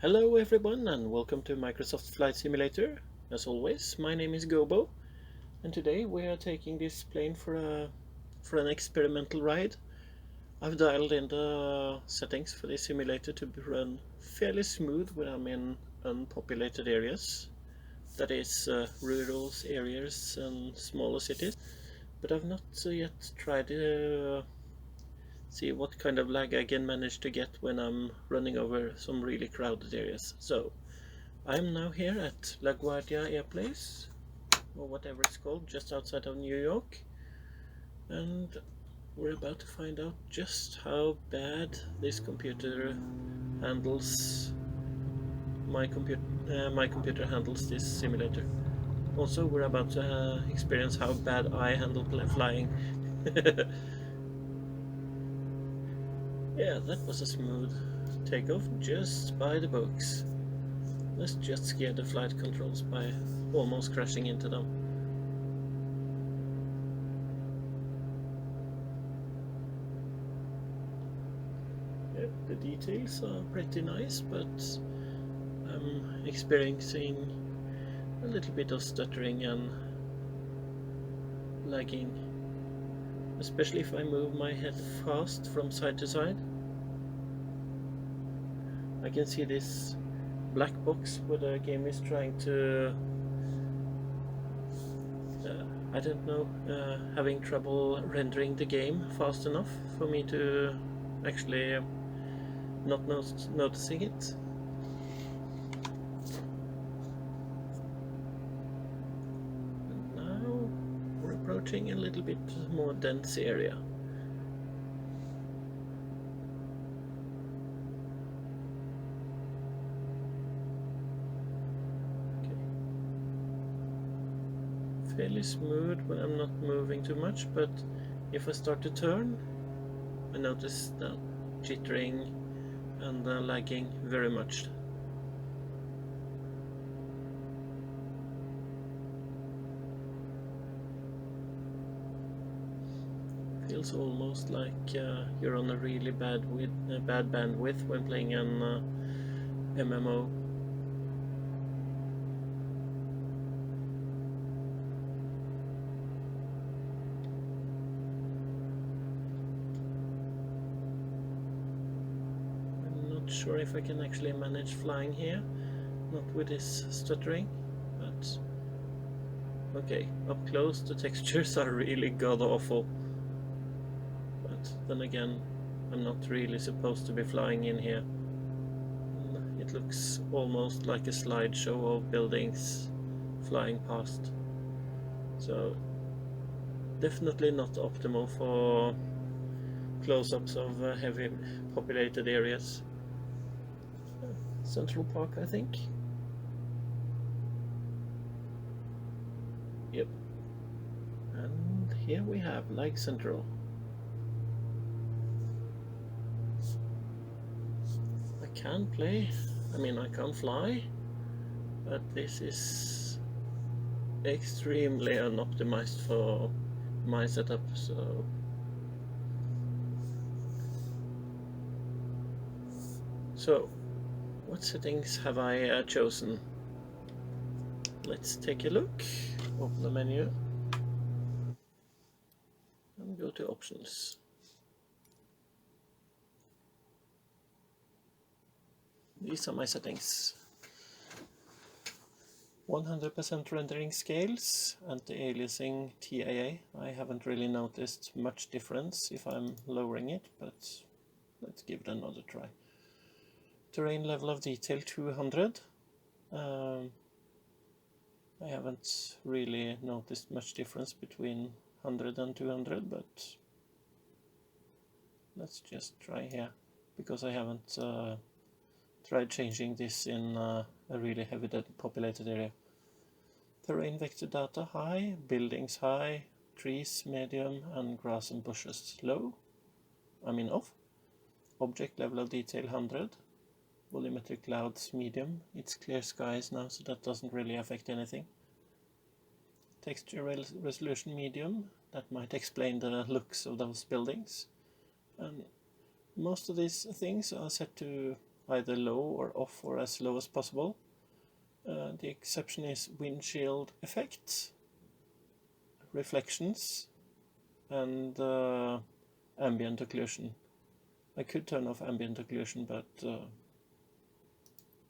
Hello everyone and welcome to Microsoft Flight Simulator. As always, my name is Gobo and today we are taking this plane for an experimental ride. I've dialed in the settings for this simulator to run fairly smooth when I'm in unpopulated areas, that is rural areas and smaller cities, but I've not yet tried to see what kind of lag I can manage to get when I'm running over some really crowded areas. So I'm now here at LaGuardia Airplace, or whatever it's called, just outside of New York, and we're about to find out just how bad this computer handles my computer handles this simulator. Also, we're about to experience how bad I handle flying. Yeah, that was a smooth takeoff, just by the books. Let's just scare the flight controls by almost crashing into them. Yeah, the details are pretty nice, but I'm experiencing a little bit of stuttering and lagging, especially if I move my head fast from side to side. I can see this black box where the game is trying to I don't know, having trouble rendering the game fast enough for me to actually not noticing it. And now we're approaching a little bit more dense area. Fairly smooth when I'm not moving too much, but if I start to turn, I notice that jittering and lagging very much. Feels almost like you're on a really bad bandwidth when playing an MMO. Sure if I can actually manage flying here, not with this stuttering, but okay, up close the textures are really god awful, but then again I'm not really supposed to be flying in here. It looks almost like a slideshow of buildings flying past, so definitely not optimal for close-ups of heavy populated areas. Central Park, I think. Yep. And here we have Lake Central. I can play, I can't fly, but this is extremely unoptimized for my setup, so what settings have I chosen? Let's take a look. Open the menu and go to options. These are my settings. 100% rendering scales, anti-aliasing TAA. I haven't really noticed much difference if I'm lowering it, but let's give it another try. Terrain level of detail 200. I haven't really noticed much difference between 100 and 200, but let's just try here, because I haven't tried changing this in a really heavy populated area. Terrain vector data high, buildings high, trees medium, and grass and bushes low. Off. Object level of detail 100. Volumetric clouds medium. It's clear skies now, so that doesn't really affect anything. Texture resolution medium. That might explain the looks of those buildings. And most of these things are set to either low or off or as low as possible. The exception is windshield effects, reflections, and ambient occlusion. I could turn off ambient occlusion, but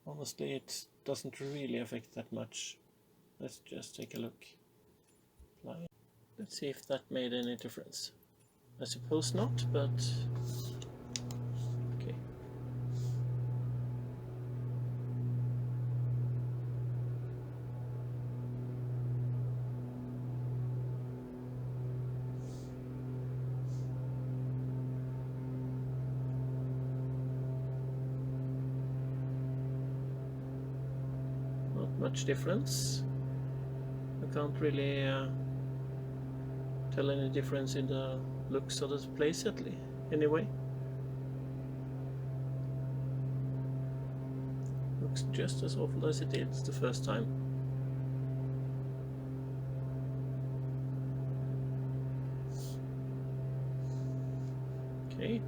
honestly it doesn't really affect that much. Let's just take a look. Apply. Let's see if that made any difference. I suppose not, but okay. Not much difference. I can't really tell any difference in the looks of the playset anyway. Looks just as awful as it did the first time. Okay,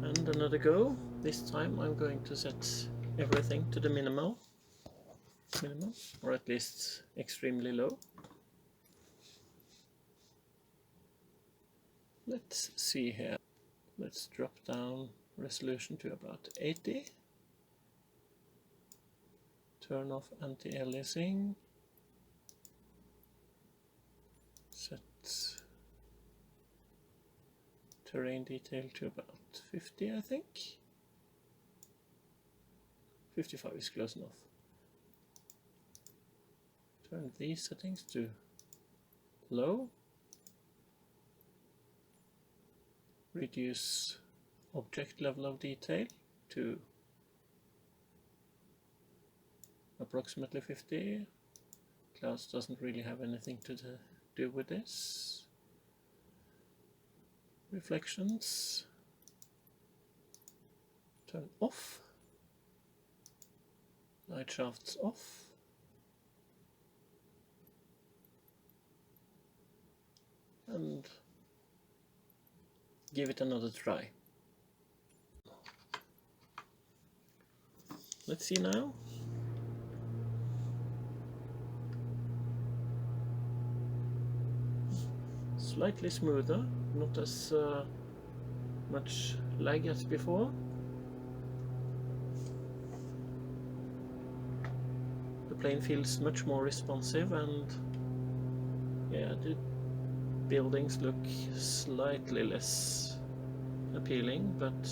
and another go. This time I'm going to set everything to the minimum, or at least extremely low. Let's see here. Let's drop down resolution to about 80. Turn off anti-aliasing. Set terrain detail to about 50, I think. 55 is close enough. Turn these settings to low. Reduce object level of detail to approximately 50. Clouds doesn't really have anything to do with this. Reflections turn off. Light shafts off. And give it another try. Let's see now. Slightly smoother, not as much lag as before. The plane feels much more responsive, and yeah, the buildings look slightly less appealing, but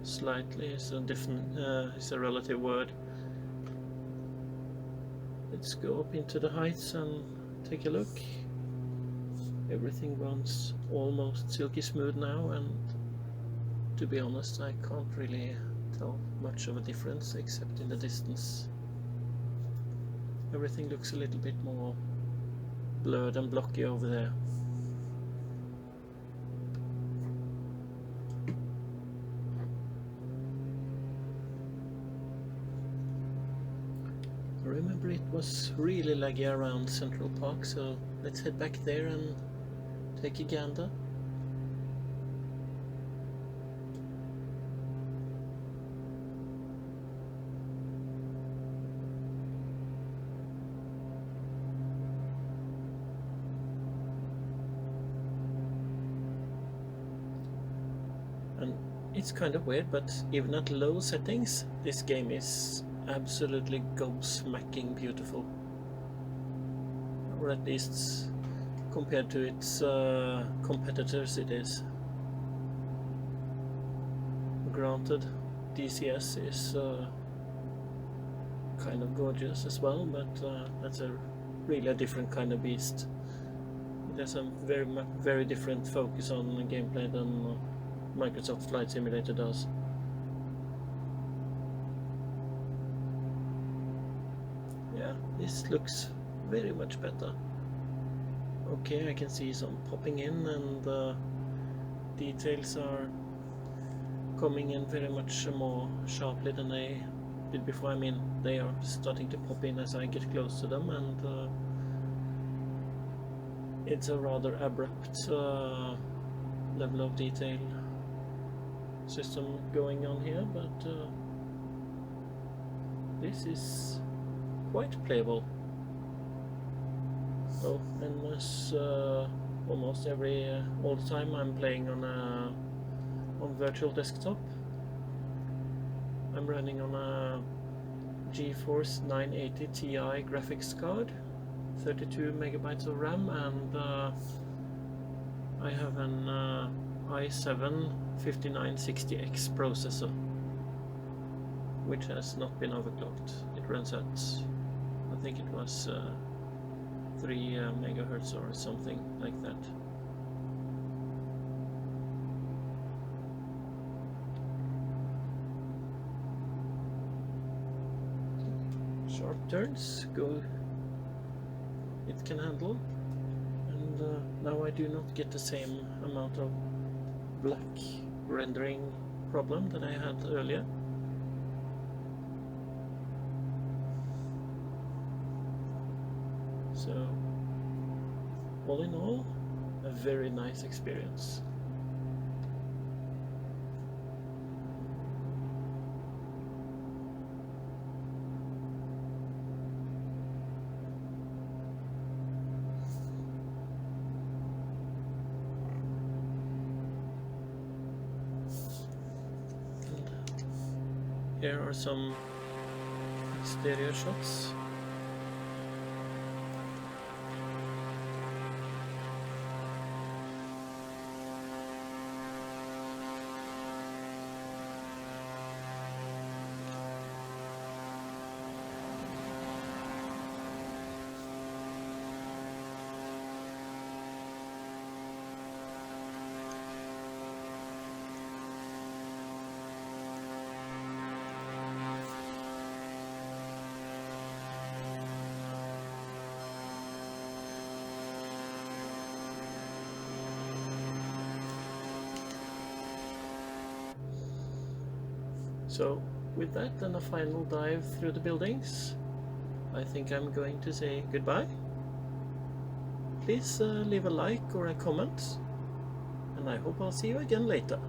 slightly is a different is a relative word. Let's go up into the heights and take a look. Everything runs almost silky smooth now, and to be honest I can't really tell much of a difference except in the distance. Everything looks a little bit more blurred and blocky over there. I remember it was really laggy around Central Park, so let's head back there and take a gander. And it's kind of weird, but even at low settings, this game is absolutely gobsmacking beautiful. Or at least compared to its competitors it is. Granted, DCS is kind of gorgeous as well, but that's really a different kind of beast. It has a very different focus on gameplay than Microsoft Flight Simulator does. Yeah, this looks very much better. Okay, I can see some popping in, and details are coming in very much more sharply than they did before. I mean, they are starting to pop in as I get close to them, and it's a rather abrupt level of detail system going on here, but this is quite playable. Oh, and as almost all the time I'm playing on virtual desktop. I'm running on a Geforce 980 Ti graphics card, 32 megabytes of RAM, and I have an i7-5960X processor, which has not been overclocked. It runs at, I think it was 3 megahertz or something like that. Sharp turns, it can handle, and now I do not get the same amount of black rendering problem that I had earlier. So, all in all, a very nice experience. Here are some exterior shots. So with that and a final dive through the buildings, I think I'm going to say goodbye. Please leave a like or a comment, and I hope I'll see you again later.